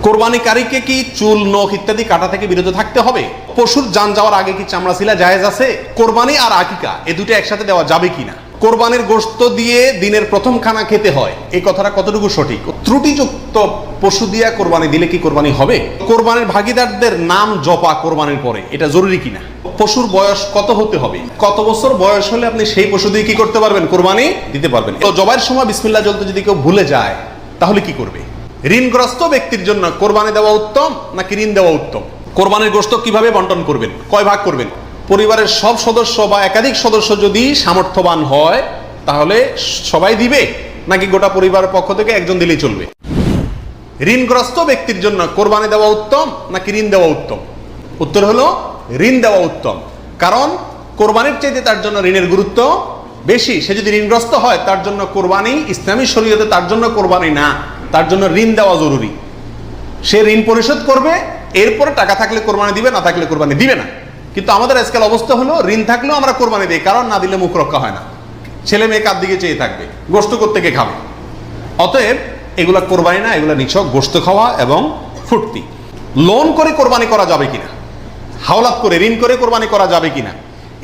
কোরবানিকারীকে কি চুল, নখ ইত্যাদি কাটা থেকে বিরত থাকতে হবে? পশুর জান যাওয়ার আগে কি চামড়া ছিলা জায়েজ আছে? কোরবানি আর আকিকা এই দুটো একসাথে দেওয়া যাবে কিনা? কোরবানির গোশত দিয়ে দিনের প্রথম খানা খেতে হয়, এই কথাটা কতটুকু সঠিক? ত্রুটিযুক্ত পশু দিয়া কোরবানি দিলে কি কোরবানি হবে? কোরবানির ভাগীদারদের নাম জপা কোরবানির পরে এটা জরুরি কিনা? পশুর বয়স কত হতে হবে? কত বছর বয়স হলে আপনি সেই পশু দিয়ে কি করতে পারবেন? কোরবানি দিতে পারবেন। তো জবাইয়ের সময় বিসমিল্লাহ বলতে যদি কেউ ভুলে যায় তাহলে কি করবে? ঋণগ্রস্ত ব্যক্তির জন্য কোরবানি দেওয়া উত্তম নাকি ঋণ দেওয়া উত্তম? কোরবানির গোশত কিভাবে বন্টন করবেন? কয় ভাগ করবেন? পরিবারের সব সদস্য বা একাধিক সদস্য যদি সামর্থ্যবান হয় তাহলে সবাই দিবে নাকি গোটা পরিবারের পক্ষ থেকে একজন দিলেই চলবে? ঋণগ্রস্ত ব্যক্তির জন্য কোরবানি দেওয়া উত্তম নাকি ঋণ দেওয়া উত্তম? উত্তর হলো ঋণ দেওয়া উত্তম। কারণ কোরবানির চাইতে তার জন্য ঋণের গুরুত্ব বেশি। সে যদি ঋণগ্রস্ত হয় তার জন্য কোরবানি ইসলামী শরীয়তে তার জন্য কোরবানি না, তার জন্য ঋণ দেওয়া জরুরি। সে ঋণ পরিশোধ করবে, এরপরে টাকা থাকলে কোরবানি দিবে, না থাকলে কোরবানি দিবে না। কিন্তু আমাদের আজকাল অবস্থা হলো ঋণ থাকলেও আমরা কোরবানি দিই, কারণ না দিলে মুখ রক্ষা হয় না, ছেলে মেয়ে কার দিকে চেয়ে থাকবে, গোশত কোত্থেকে খাবে। অতএব এগুলা কোরবানি না, এগুলা নিছক গোশত খাওয়া এবং ফুর্তি। লোন করে কোরবানি করা যাবে কিনা? হাওলাত করে ঋণ করে কোরবানি করা যাবে কিনা?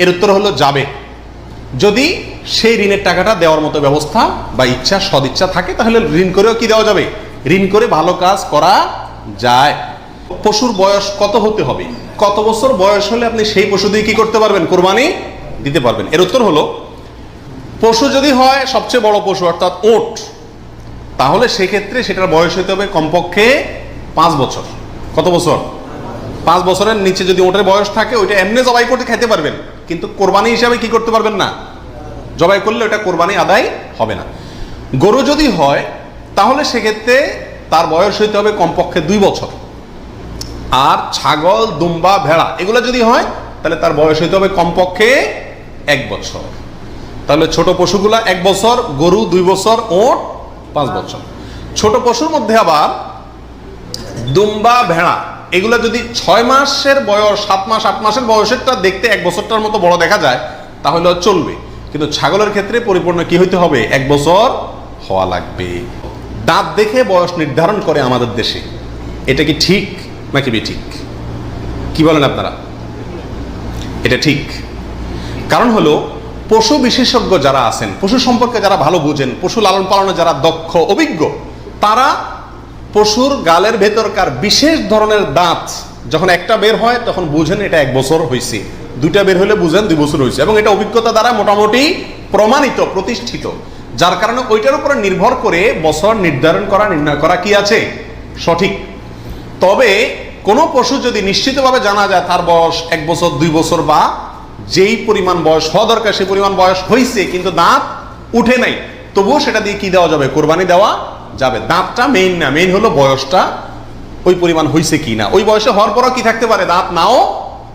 এর উত্তর হলো যাবে, যদি সেই ঋণের টাকাটা দেওয়ার মতো ব্যবস্থা বা ইচ্ছা, সদিচ্ছা থাকে, তাহলে ঋণ করেও কি দেওয়া যাবে? ঋণ করে ভালো কাজ করা যায়। পশুর বয়স কত হতে হবে? কত বছর বয়স হলে আপনি সেই পশু দিয়ে কি করতে পারবেন? কোরবানি দিতে পারবেন। এর উত্তর হলো, পশু যদি হয় সবচেয়ে বড় পশু অর্থাৎ ওট, তাহলে সেক্ষেত্রে সেটার বয়স হতে হবে কমপক্ষে 5 বছর। কত বছর? 5 বছরের নিচে যদি ওটের বয়স থাকে, ওইটা এমনি জবাই করতে খেতে পারবেন, কিন্তু কোরবানি হিসাবে কি করতে পারবেন না, জবাই করলে ওটা কোরবানি আদায় হবে না। গরু যদি হয় তাহলে সেক্ষেত্রে তার বয়স হইতে হবে কমপক্ষে 2 বছর। আর ছাগল, দুম্বা, ভেড়া এগুলো যদি হয় তাহলে তার বয়স হইতে হবে কমপক্ষে 1 বছর। তাহলে ছোট পশুগুলা 1 বছর, গরু 2 বছর, ওট 5 বছর। ছোট পশুর মধ্যে আবার দুম্বা, ভেড়া এগুলা যদি 6 মাসের বয়স, 7 মাস, 8 মাসের বয়সেরটা দেখতে 1 বছরটার মতো বড় দেখা যায় তাহলে চলবে। কিন্তু ছাগলের ক্ষেত্রে পরিপূর্ণ কি হইতে হবে? 1 বছর হওয়া লাগবে। দাঁত দেখে বয়স নির্ধারণ করে আমাদের দেশে, এটা কি ঠিক নাকি বেঠিক? কি বলেন আপনারা? এটা ঠিক। কারণ হলো পশু বিশেষজ্ঞ যারা আছেন, পশু সম্পর্কে যারা ভালো বুঝেন, পশু লালন পালনে যারা দক্ষ, অভিজ্ঞ, তারা পশুর গালের ভেতরকার বিশেষ ধরনের দাঁত যখন একটা বের হয় তখন বুঝেন এটা 1 বছর হয়েছে, 2টা বের হলে বুঝেন 2 বছর হয়েছে, এবং এটা অভিজ্ঞতা দ্বারা মোটামুটি প্রমাণিত, প্রতিষ্ঠিত। যার কারণে ওইটার উপরে নির্ভর করে বছর নির্ধারণ করা, নির্ণয় করা কি আছে সঠিক। তবে কোনো পশু যদি নিশ্চিতভাবে জানা যায় তার বয়স 1 বছর, 2 বছর বা যেই পরিমাণ বয়স হওয়া দরকার সেই পরিমাণ বয়স হয়েছে কিন্তু দাঁত উঠে নাই, তবুও সেটা দিয়ে কি দেওয়া যাবে? কোরবানি দেওয়া যাবে। দাঁতটা মেইন না, মেইন হলো বয়সটা ওই পরিমাণ হয়েছে কি না। ওই বয়সে হওয়ার পরও কি থাকতে পারে? দাঁত নাও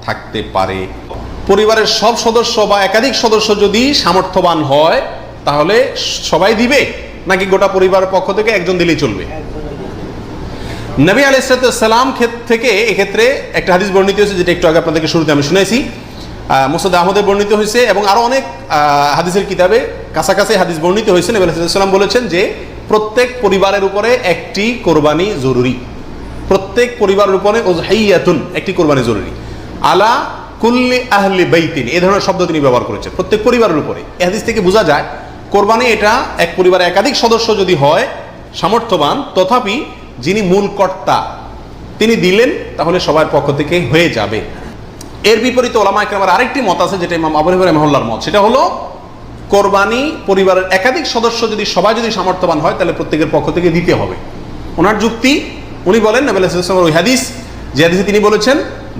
থাকতে পারে। পরিবারের সব সদস্য বা একাধিক সদস্য যদি সামর্থ্যবান হয় তাহলে সবাই দিবে নাকি গোটা পরিবারের পক্ষ থেকে একজন দিলেই চলবে? নবী আলাইহিস সালাম থেকে এক্ষেত্রে একটা হাদিস বর্ণিত হয়েছে, যেটা একটু আগে আপনাদেরকে শুরুতে আমি শুনেছি, মুসনাদ আহমদে বর্ণিত হয়েছে এবং আরো অনেক হাদিসের কিতাবে কাছাকাছি হাদিস বর্ণিত হয়েছে। নবী আলাইহিস সালাম বলেছেন যে প্রত্যেক পরিবারের উপরে একটি কোরবানি জরুরি। প্রত্যেক পরিবারের উপরে উযহিয়াতুন, একটি কোরবানি জরুরি। আলা কুল্লি আহলি বাইতিন, এই ধরনের শব্দ তিনি ব্যবহার করেছেন, প্রত্যেক পরিবারের উপরে। এই হাদিস থেকে বোঝা যায় কোরবানি এটা এক পরিবারে একাধিক সদস্য যদি হয় সামর্থ্যবান, তথাপি যিনি মূল কর্তা তিনি দিলেন তাহলে সবার পক্ষ থেকে হয়ে যাবে। এর বিপরীতে ওলামা ইকরামের আরেকটি মত আছে, যেটা ইমাম আবু হানিফা রাহিমাহুল্লাহর মত। সেটা হলো কোরবানি পরিবারের একাধিক সদস্য যদি সবাই যদি সামর্থ্যবান হয় তাহলে প্রত্যেকের পক্ষ থেকে দিতে হবে। ওনার যুক্তি, উনি বলেন নবী আলাইহিস সালামের ওই হাদিস, যে হাদিসে তিনি বলেছেন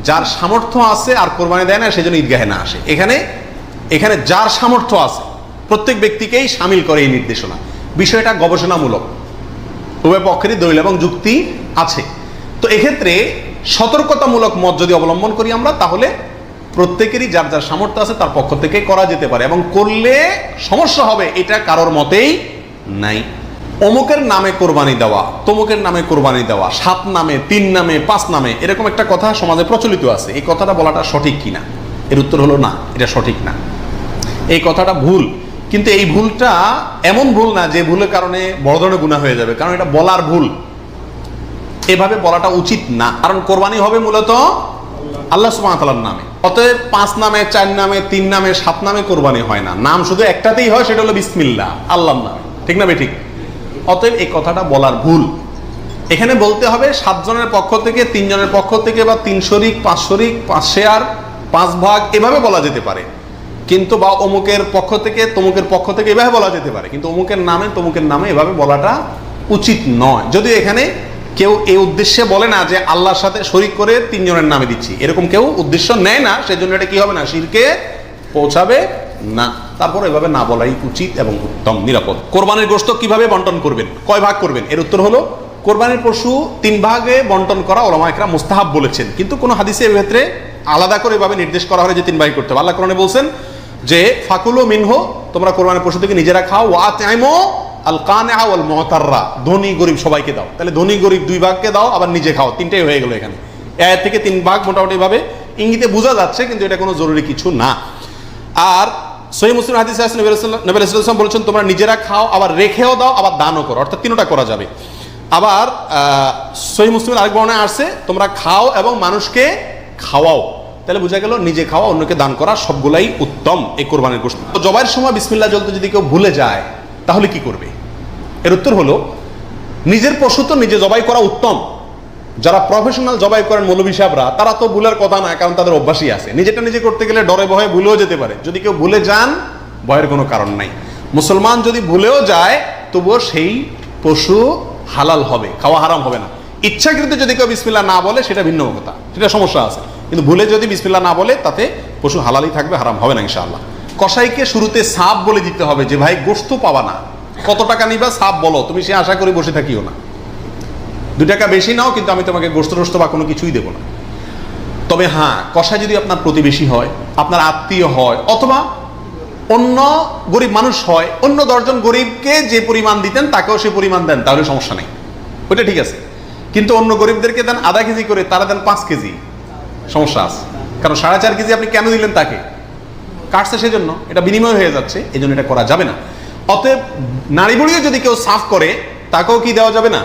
যার সামর্থ্য আছে আর কোরবানি দেয় না সেজন্য ঈদগাহে না আসে। এখানে যার সামর্থ্য আছে প্রত্যেক ব্যক্তিকেই শামিল করে এই নির্দেশনা। বিষয়টা গবেষণামূলক, উভয় পক্ষেরই দলিল এবং যুক্তি আছে। তো এক্ষেত্রে সতর্কতামূলক মত যদি অবলম্বন করি আমরা, তাহলে প্রত্যেকেরই যার যার সামর্থ্য আছে তার পক্ষ থেকে করা যেতে পারে, এবং করলে সমস্যা হবে এটা কারোর মতেই নাই। অমুকের নামে কোরবানি দেওয়া, তমুকের নামে কোরবানি দেওয়া, 7 নামে, 3 নামে, 5 নামে, এরকম একটা কথা সমাজে প্রচলিত আছে। এই কথাটা বলাটা সঠিক কিনা? এর উত্তর হলো না, এটা সঠিক না, এই কথাটা ভুল। কিন্তু এই ভুলটা এমন ভুল না যে ভুলের কারণে বড় ধরনের গুনাহ হয়ে যাবে, কারণ এটা বলার ভুল। এভাবে বলাটা উচিত না, কারণ কোরবানি হবে মূলত আল্লাহ সুবহানাহু ওয়া তাআলার নামে। অতএব 5 নামে, 4 নামে, 3 নামে, 7 নামে কোরবানি হয় না, নাম শুধু একটাতেই হয়, সেটা হলো বিসমিল্লাহ, আল্লাহর নামে। ঠিক না বেঠিক? অতএব এই কথাটা বলার ভুল। এখানে বলতে হবে 7 জনের পক্ষ থেকে, 3 জনের পক্ষ থেকে, বা 3 শরিক, 5 শরিক, 5 শেয়ার, 5 ভাগ, এভাবে বলা যেতে পারে। কিন্তু বা অমুকের পক্ষ থেকে, তমুকের পক্ষ থেকে, এভাবে বলা যেতে পারে। কিন্তু অমুকের নামে, তমুকের নামে এভাবে বলাটা উচিত নয়। যদিও এখানে কেউ এই উদ্দেশ্যে বলে না যে আল্লাহর সাথে শরিক করে 3 জনের নামে দিচ্ছি, এরকম কেউ উদ্দেশ্য নেয় না, সেজন্য এটা কি হবে না, শিরকে পৌঁছাবে না। তারপর এভাবে না বলাই উচিত এবং উত্তম, নিরাপদ। কোরবানির গোশত কিভাবে বন্টন করবেন, কয় ভাগ করবেন? এর উত্তর হলো কোরবানির পশু 3 ভাগে বন্টন করা উলামায়ে কেরাম মুস্তাহাব বলেছেন, কিন্তু কোন হাদিসে এর ক্ষেত্রে আলাদা করে এভাবে নির্দেশ করা হয় যে 3 ভাগ করতে হবে। আল্লাহ কোরআনে বলছেন যে ফাকুলু মিনহু, তোমরা কোরবানির পশু থেকে নিজেরা খাও, ওয়া আতইমু আল কানিআ ওয়াল মুতাররা, ধনী গরিব সবাইকে দাও। তাহলে ধনী গরিব 2 ভাগকে দাও, আবার নিজে খাও, 3টাই হয়ে গেল এখানে। আয়াত থেকে 3 ভাগ মোটামুটি ভাবে ইঙ্গিতে বোঝা যাচ্ছে, কিন্তু এটা কোনো জরুরি কিছু না। আর সহিহ মুসলিম হাদিসে আছে নবী রাসূলুল্লাহ সাল্লাল্লাহু আলাইহি ওয়াসাল্লাম বলেছেন তোমরা নিজেরা খাও, আবার রেখেও দাও, আবার দানও করো, অর্থাৎ 3টা করা যাবে। আবার সহিহ মুসলিমের আরেক বর্ণনায় আছে তোমরা খাও এবং মানুষকে খাওয়াও। তাহলে বোঝা গেল নিজে খাওয়া, অন্যকে দান করা সবগুলাই উত্তম এই কোরবানির গোশত। জবাইয়ের সময় বিসমিল্লাহ বলতে যদি কেউ ভুলে যায় তাহলে কি করবে? এর উত্তর হলো নিজের পশু তো নিজে জবাই করা উত্তম। যারা প্রফেশনাল জবাই করেন মৌলভী সাহেবরা, তারা তো ভুলের কথা না, কারণ তাদের অভ্যাসই আছে। নিজেটা নিজে করতে গেলে ডরে ভয়ে ভুলেও যেতে পারে। যদি কেউ ভুলে যান, ভয়ের কোনো কারণ নাই। মুসলমান যদি ভুলেও যায়, তবুও সেই পশু হালাল হবে, খাওয়া হারাম হবে না। ইচ্ছাকৃত যদি কেউ বিসমিল্লাহ না বলে সেটা ভিন্ন কথা, সেটা সমস্যা আছে। কিন্তু ভুলে যদি বিসমিল্লাহ না বলে, তাতে পশু হালালই থাকবে, হারাম হবে না ইনশাআল্লাহ। কসাইকে শুরুতে সাপ বলে দিতে হবে যে ভাই গোশত পাবা না, কত টাকা নিবা সাপ বলো, তুমি সে আশা করে বসে থাকিও না। 2 টাকা বেশি নাও, কিন্তু আমি তোমাকে গোশত টোস্ত বা কোনো কিছুই দেবো না। তবে হ্যাঁ, কসাই যদি আপনার প্রতিবেশী হয়, আপনার আত্মীয় হয়, অথবা অন্য গরিব মানুষ হয়, অন্য 10 জন গরিবকে যে পরিমাণ দিতেন তাকেও সে পরিমাণ দেন, তাহলে সমস্যা নেই, ওইটা ঠিক আছে। কিন্তু অন্য গরিবদেরকে দেন আধা কেজি করে, তারা দেন 5 কেজি, সমস্যা আছে। কারণ 4.5 কেজি আপনি কেন দিলেন তাকে? কাটছে সেজন্য, এটা বিনিময় হয়ে যাচ্ছে, এই জন্য এটা করা যাবে না। অতএব নারী বুড়িও যদি কেউ সাফ করে, তাকেও কি দেওয়া যাবে না?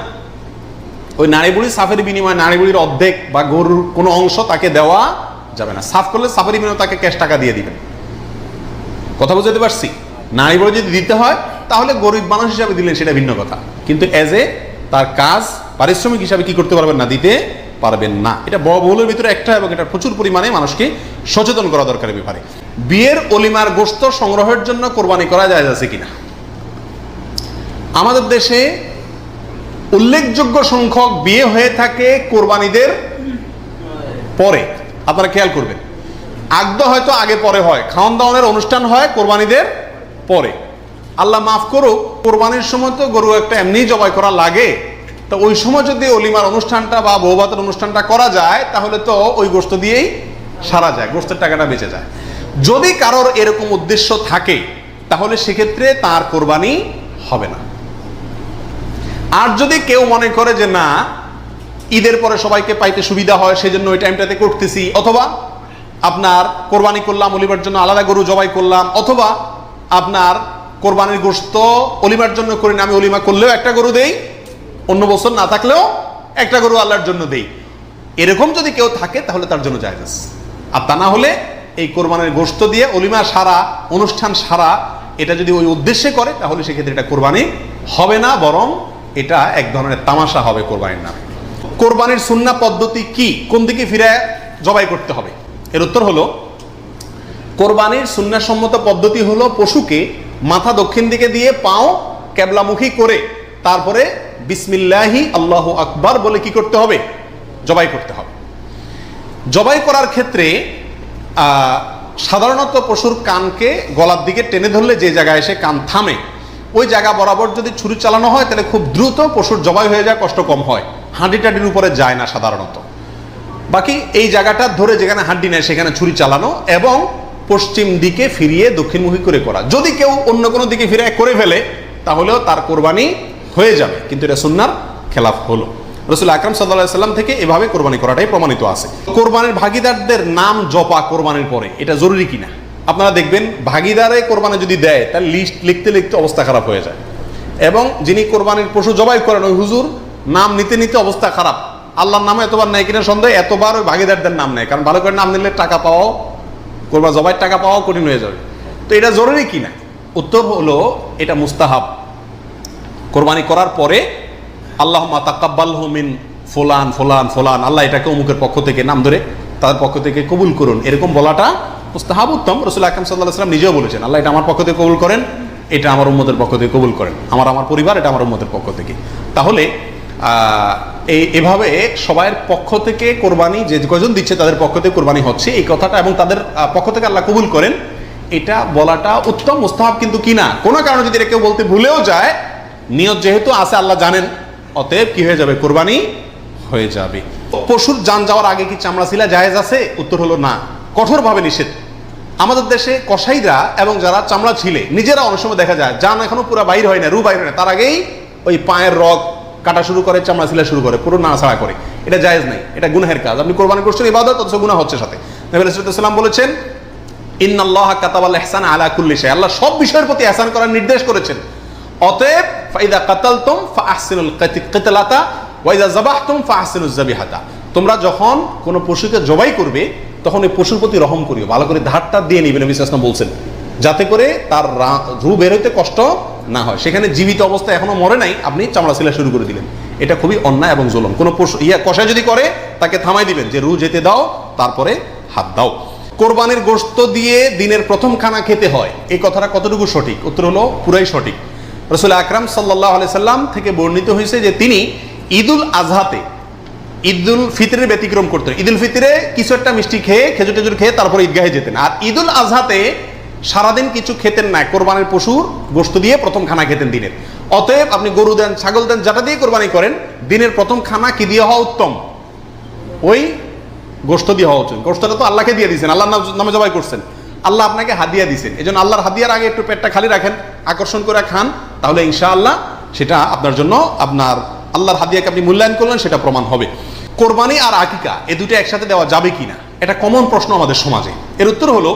ওই নারী বুড়ি সাফের বিনিময়ে নারী বুড়ির অর্ধেক বা গরুর কোনো অংশ তাকে দেওয়া যাবে না। সাফ করলে সাফের বিনিময়ে তাকে ক্যাশ টাকা দিয়ে দিবেন। কথা বুঝতে পারছি? নারী বুড়ি যদি দিতে হয়, তাহলে গরিব মানুষ হিসাবে দিলেন, সেটা ভিন্ন কথা। কিন্তু এজ এ তার কাজ পারিশ্রমিক হিসাবে কি করতে পারবেন না, দিতে পারবেন না। এটা বড় বহুলের ভিতরে একটা, এবং এটা প্রচুর পরিমাণে মানুষকে সচেতন করা দরকার এই ব্যাপারে। বিয়ের অলিমার গোশত সংগ্রহের জন্য কোরবানি করা যায় আছে কিনা? আমাদের দেশে উল্লেখযোগ্য সংখ্যক বিয়ে হয়ে থাকে কোরবানিদের পরে। আপনারা খেয়াল করবেন, আগদ হয়তো আগে পরে হয়, খাওয়ান দাওয়ানের অনুষ্ঠান হয় কোরবানিদের পরে। আল্লাহ মাফ করুক, কোরবানির সময় তো গরু একটা এমনি জবাই করা লাগে, তো ওই সময় যদি অলিমার অনুষ্ঠানটা বা বৌভাতের অনুষ্ঠানটা করা যায়, তাহলে তো ওই গোশত দিয়েই সারা যায়, গোশতের টাকাটা বেঁচে যায়। যদি কারোর এরকম উদ্দেশ্য থাকে, তাহলে সেক্ষেত্রে তার কোরবানি হবে না। আর যদি কেউ মনে করে যে না, ঈদের পরে সবাইকে পাইতে সুবিধা হয়, সেজন্য ওই টাইমটাতে করতেছি, অথবা আপনার কোরবানি করলাম, অলিমার জন্য আলাদা গরু জবাই করলাম, অথবা আপনার কোরবানির গোশত অলিমার জন্য করি না, আমি অলিমা করলেও একটা গরু দেই, অন্য বছর না থাকলেও একটা গরু আল্লাহর জন্য দেই, এরকম যদি কেউ থাকে তাহলে তার জন্য জায়েজ আছে। আর তা না হলে এই কোরবানির গোশত দিয়ে অলিমা সারা, অনুষ্ঠান সারা, এটা যদি ওই উদ্দেশ্যে করে, তাহলে সেক্ষেত্রে এটা কোরবানি হবে না, বরং এটা এক ধরনের তামাশা হবে কোরবানির নামে। কোরবানির সুন্নাহ পদ্ধতি কি, কোন দিকে ফিরে জবাই করতে হবে? এর উত্তর হলো, কোরবানির সুন্নাহসম্মত পদ্ধতি হলো পশুকে মাথা দক্ষিণ দিকে দিয়ে পাও কেবলামুখী করে তারপরে বিসমিল্লাহি আল্লাহু আকবার বলে কি করতে হবে? জবাই করতে হবে। জবাই করার ক্ষেত্রে সাধারণত পশুর কানকে গলার দিকে টেনে ধরলে যে জায়গায় এসে কান থামে, ওই জায়গা বরাবর যদি ছুরি চালানো হয়, তাহলে খুব দ্রুত পশুর জবাই হয়ে যায়, কষ্ট কম হয়। হাঁডি টাডির উপরে যায় না সাধারণত। বাকি এই জায়গাটা ধরে যেখানে হাড্ডি নেয় সেখানে ছুরি চালানো, এবং পশ্চিম দিকে ফিরিয়ে দক্ষিণমুখী করে করা। যদি কেউ অন্য কোনো দিকে ফিরে করে ফেলে, তাহলেও তার কোরবানি হয়ে যাবে, কিন্তু এটা সুন্নাহর খেলাফ হলো। রাসূল আকরাম সাল্লাল্লাহু আলাইহি ওয়াসাল্লাম থেকে এভাবে কোরবানি করাটাই প্রমাণিত আছে। কোরবানির ভাগীদারদের নাম জপা কোরবানির পরে, এটা জরুরি কিনা? আপনারা দেখবেন ভাগীদারে কোরবানি যদি দেয়, তার লিস্ট লিখতে লিখতে অবস্থা খারাপ হয়ে যায়, এবং যিনি কোরবানির পশু জবাই করেন ওই হুজুর নাম নিতে নিতে অবস্থা খারাপ, আল্লাহর নামে এতবার নেয় কিনা সন্দেহ, এতবার ওই ভাগিদারদের নাম নেয়, কারণ ভালো করে নাম নিলে টাকা পাওয়াও, কোরবান জবাইয়ের টাকা পাওয়াও কঠিন হয়ে যাবে। তো এটা জরুরি কিনা? উত্তর হলো এটা মুস্তাহাব। কোরবানি করার পরে আল্লাহুম্মা তাকাব্বালহু মিন ফুলান ফুলান ফুলান, আল্লাহ এটাকে অমুকের পক্ষ থেকে নাম ধরে তাদের পক্ষ থেকে কবুল করুন, এরকম বলাটা মুস্তাহাব, উত্তম। রাসূল আকরাম সাল্লাল্লাহু আলাইহি ওয়াসাল্লাম নিজেও বলেছেন, আল্লাহ এটা আমার পক্ষ থেকে কবুল করেন, এটা আমার উম্মতের পক্ষ থেকে কবুল করেন, আমার পরিবার, এটা আমার উম্মতের পক্ষ থেকে। তাহলে এভাবে সবাইয়ের পক্ষ থেকে কোরবানি, যে কয়জন দিচ্ছে তাদের পক্ষ থেকে কোরবানি হচ্ছে এই কথাটা, এবং তাদের পক্ষ থেকে আল্লাহ কবুল করেন, এটা বলাটা উত্তম, মুস্তাহাব কিন্তু কিনা। কোনো কারণে যদি এটা কেউ বলতে ভুলেও যায়, নিয়ত যেহেতু আছে আল্লাহ জানেন, অতএব কি হয়ে যাবে? কোরবানি হয়ে যাবে। পশুর জান যাওয়ার আগে কি চামড়া ছিলা জায়েজ আছে? উত্তর হলো না, কঠোরভাবে নিষেধ। আমাদের দেশে কসাইরা এবং যারা চামড়া ছিলে নিজেরা অনেক সময় দেখা যায় জান এখনো পুরো বাইর হয় না, রু বাইর হয় না, তার আগেই ওই পায়ের রগ কাটা শুরু করে, চামড়া ছিলা শুরু করে, পুরো নাড়াছাড়া করে। এটা জায়েজ নাই, এটা গুনাহের কাজ। আপনি কোরবানি করছেন ইবাদত, অথচ গুনাহ হচ্ছে সাথে। নবী সাল্লাল্লাহু আলাইহি ওয়াসাল্লাম বলেছেন, ইন্নাল্লাহা কাতাবাল ইহসানা আলা কুল্লি শাই, আল্লাহ সব বিষয়ের প্রতি ইহসান করার নির্দেশ করেছেন। অতএব ফাইদা কাতালতুম ফাআহসিনুল কিতলাতা ওয়া ইযা যাবাহতুম ফাআহসিনুজ যাবিহাতা, তোমরা যখন কোনো পশুকে জবাই করবে তখন ওই পশুর প্রতি রহম করিও, ভালো করে ধারটা দিয়ে নিবে, নবী সাল্লাল্লাহু আলাইহি ওয়াসাল্লাম বলছেন, যাতে করে তার রু বের হইতে কষ্ট না হয়। সেখানে জীবিত অবস্থায় এখনো মরে নাই, আপনি চামড়া ছিলা শুরু করে দিলেন, এটা খুবই অন্যায় এবং জুলুম। কোনো পশু কষায় যদি করে তাকে থামাই দিবেন, যে রু যেতে দাও, তারপরে হাত দাও। কোরবানির গোশত দিয়ে দিনের প্রথম খানা খেতে হয়, এই কথাটা কতটুকু সঠিক? উত্তর হলো পুরাই সঠিক। রাসূল আকরাম সাল্লাল্লাহু আলাইহি সাল্লাম থেকে বর্ণিত হয়েছে যে তিনি ঈদুল আজহাতে, ঈদুল ফিতরের ব্যতিক্রম করতেন। ঈদুল ফিতরে কিছু একটা মিষ্টি খেয়ে, খেজুর টেজুর খেয়ে তারপরে ঈদগাহে যেতেন, আর ঈদুল আজহাতে সারাদিন কিছু খেতেন না, কোরবানির পশুর গোশত দিয়ে প্রথম খানা খেতেন দিনের। অতএব আপনি গরু দেন, ছাগল দেন, যেটা দিয়ে কোরবানি করেন, দিনের প্রথম খানা কি দিয়ে হওয়া উত্তম? ওই গোশত দিয়ে হওয়া উচিত। গোশতটা তো আল্লাহকে দিয়ে দিয়েছেন, আল্লাহর নামে জবাই করছেন, আল্লাহ আপনাকে হাদিয়া দিয়েছেন, এই জন্য আল্লাহর হাদিয়ার আগে একটু পেটটা খালি রাখেন, আকর্ষণ করে খান, তাহলে ইনশাআল্লাহ সেটা আপনার জন্য, আপনার আল্লাহর হাদিয়াকে আপনি মূল্যায়ন করলেন, সেটা প্রমাণ হবে। কোরবানি আর আকিকা এই দুটো একসাথে দেওয়া যাবে কিনা, এটা কমন প্রশ্ন আমাদের সমাজে। এর উত্তর হলো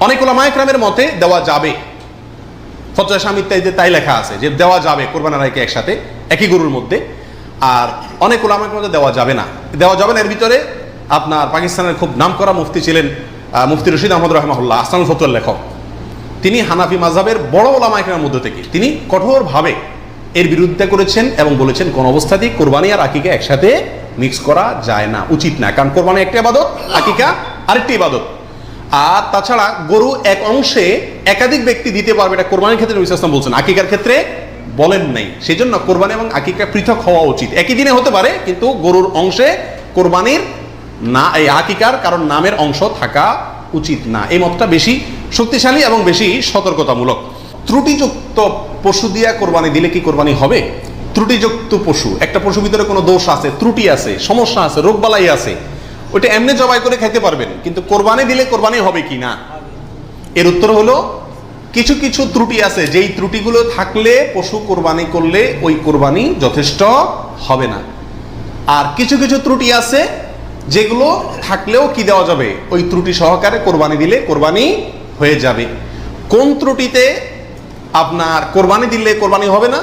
অনেক উলামায়ে কেরামের মতে দেওয়া যাবে, ফতোয়া শামী ইত্যাদিতে তাই লেখা আছে যে দেওয়া যাবে কোরবানি আর আকিকা একসাথে একই গরুর মধ্যে। আর অনেক উলামায়ে কেরামের মধ্যে দেওয়া যাবে না। দেওয়া যাবে না এর ভিতরে আপনার পাকিস্তানের খুব নামকরা মুফতি ছিলেন মুফতি রশিদ আহমদ রাহিমাহুল্লাহ, আহসানুল ফতোয়ার লেখক। তিনি হানাফি মাযহাবের বড় উলামায়ে কেরামের মধ্যে থেকে তিনি কঠোরভাবে এর বিরুদ্ধে করেছেন এবং বলেছেন কোন অবস্থাতেই কোরবানি আর আকিকা একসাথে মিক্স করা যায় না, উচিত না। কারণ কোরবানি একটা ইবাদত, আকিকা আরেকটি ইবাদত। আর তাছাড়া গরু এক অংশে একাধিক ব্যক্তি দিতে পারবে, এটা কোরবানির ক্ষেত্রে নবী সাল্লাল্লাহু আলাইহি ওয়াসাল্লাম বলছেন, আকিকার ক্ষেত্রে বলেন নাই। সেই জন্য কোরবানি এবং আকিকা পৃথক হওয়া উচিত। একই দিনে হতে পারে, কিন্তু গরুর অংশে কোরবানির না, এই আকিকার কারণ নামের অংশ থাকা উচিত না। এই মতটা বেশি শক্তিশালী এবং বেশি সতর্কতামূলক। ত্রুটিযুক্ত পশু দিয়া কোরবানি দিলে কি কোরবানি হবে? ত্রুটিযুক্ত পশু, একটা পশুর ভিতরে কোনো দোষ আছে, ত্রুটি আছে, সমস্যা আছে, রোগবালাই আছে, ওইটা এমনি জবাই করে খাইতে পারবেন, কিন্তু কোরবানি দিলে কোরবানি হবে কি না? এর উত্তর হলো কিছু কিছু ত্রুটি আছে, যেই ত্রুটিগুলো থাকলে পশু কোরবানি করলে ওই কোরবানি যথেষ্ট হবে না। আর কিছু কিছু ত্রুটি আছে যেগুলো থাকলেও কি দেওয়া যাবে, ওই ত্রুটি সহকারে কোরবানি দিলে কোরবানি হয়ে যাবে। কোন ত্রুটিতে আপনার কোরবানি দিলে কোরবানি হবে না?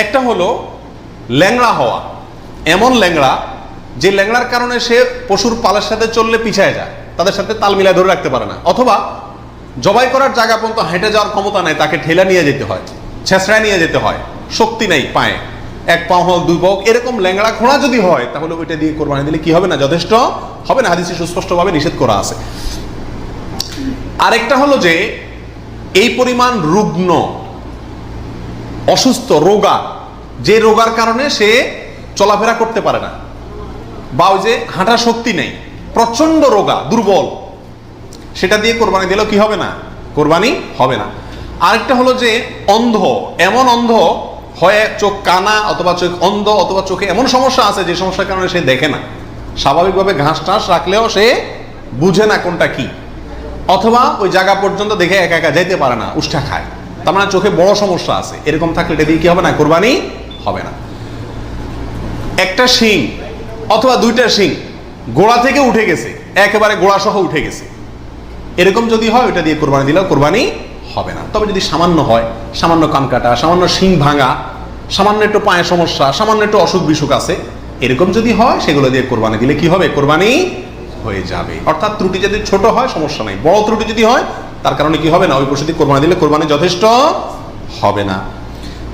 একটা হলো ল্যাংড়া হওয়া, এমন ল্যাংড়া যে ল্যাংড়ার কারণে সে পশুর পালের সাথে চললে পিছায় যায়, তাদের সাথে তাল মিলায় ধরে রাখতে পারে না, অথবা জবাই করার জায়গা পর্যন্ত হেঁটে যাওয়ার ক্ষমতা নাই, তাকে ঠেলা নিয়ে যেতে হয়, ছেঁচড়ায় নিয়ে যেতে হয়, শক্তি নেই পায়ে, এক পাও হোক দুই পাও, এরকম ল্যাংড়া ঘোড়া যদি হয় তাহলে ওইটা দিয়ে কোরবানি দিলে কি হবে না? যথেষ্ট হবে না, হাদিসে সুস্পষ্টভাবে নিষেধ করা আছে। আরেকটা হলো যে এই পরিমাণ রুগ্ন, অসুস্থ, রোগা, যে রোগার কারণে সে চলাফেরা করতে পারে না, বা ওই যে হাঁটার শক্তি নেই, প্রচন্ড রোগা, দুর্বল, সেটা দিয়ে কোরবানি দিলেও কি হবে না? কোরবানি হবে না। আরেকটা হলো যে অন্ধ, এমন অন্ধ হয়, চোখ কানা অথবা চোখ অন্ধ, অথবা চোখে এমন সমস্যা আছে যে সমস্যার কারণে সে দেখে না, স্বাভাবিকভাবে ঘাস টাস রাখলেও সে বুঝে না কোনটা কি, অথবা ওই জায়গা পর্যন্ত দেখে একা একা যাইতে পারে না, উষ্ঠা খায়, তার মানে চোখে বড় সমস্যা আছে, এরকম থাকলে এটা দিয়ে কি হবে না? কোরবানি হবে না। একটা শিং অথবা দুইটা শিং গোড়া থেকে উঠে গেছে, একেবারে গোড়া সহ উঠে গেছে, এরকম যদি হয় ওইটা দিয়ে কোরবানি দিলেও কোরবানি হবে না। তবে যদি সামান্য হয়, সামান্য কান কাটা, সামান্য শিং ভাঙা, সামান্য একটু পায়ে সমস্যা, সামান্য একটু অসুখ বিসুখ আছে, এরকম যদি হয় সেগুলো দিয়ে কোরবানি দিলে কি হবে? কোরবানি হয়ে যাবে। অর্থাৎ ত্রুটি যদি ছোট হয় সমস্যা নাই, বড় ত্রুটি যদি হয় তার কারণে কি হবে না? ওই পশু দিয়ে কোরবানি দিলে কোরবানি যথেষ্ট হবে না।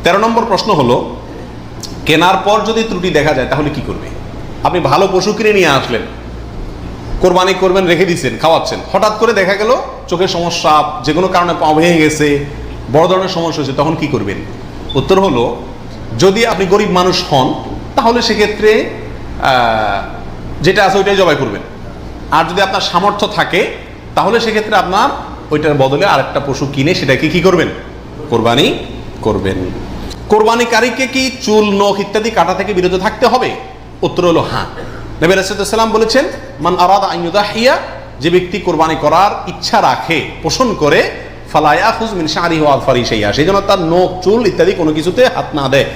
13 নম্বর প্রশ্ন হলো, কেনার পর যদি ত্রুটি দেখা যায় তাহলে কি করবে? আপনি ভালো পশু কিনে নিয়ে আসলেন, কোরবানি করবেন, রেখে দিচ্ছেন, খাওয়াচ্ছেন, হঠাৎ করে দেখা গেল চোখের সমস্যা, যে কোনো কারণে পা ভেঙে গেছে, বড় ধরনের সমস্যা হয়েছে, তখন কি করবেন? উত্তর হলো, যদি আপনি গরিব মানুষ হন তাহলে সেক্ষেত্রে যেটা আছে ওইটাই জবাই করবেন। আর যদি আপনার সামর্থ্য থাকে তাহলে সেক্ষেত্রে আপনার ওইটার বদলে আরেকটা পশু কিনে সেটাকে কি করবেন? কোরবানি করবেন। কোরবানিকারীকে কি চুল, নখ ইত্যাদি কাটা থেকে বিরত থাকতে হবে? উত্তর হলো হ্যাঁ। নবী রাসূলুল্লাহ সাল্লাল্লাহু আলাইহি ওয়াসাল্লাম বলেছেন, মান আরাদা আন ইউদাহিয়া, যে ব্যক্তি কোরবানি করার ইচ্ছা রাখে, পোষণ করে, ফালা ইয়াখুজ মিন শা'রিহি ওয়া আযফারিহি শাইআ, সেই জন্য তার নখ, চুল ইত্যাদি কোনো কিছুতে হাত না দেয়।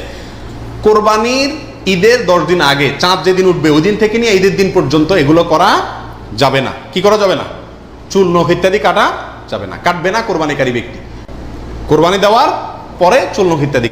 কোরবানির ঈদের 10 দিন আগে, চাঁদ যেদিন উঠবে ওই দিন থেকে নিয়ে ঈদের দিন পর্যন্ত এগুলো করা যাবে না। কি করা যাবে না? চুল, নখ ইত্যাদি কাটা যাবে না, কাটবে না কোরবানিকারী ব্যক্তি। কোরবানি দেওয়ার পরে চুল, নখ ইত্যাদি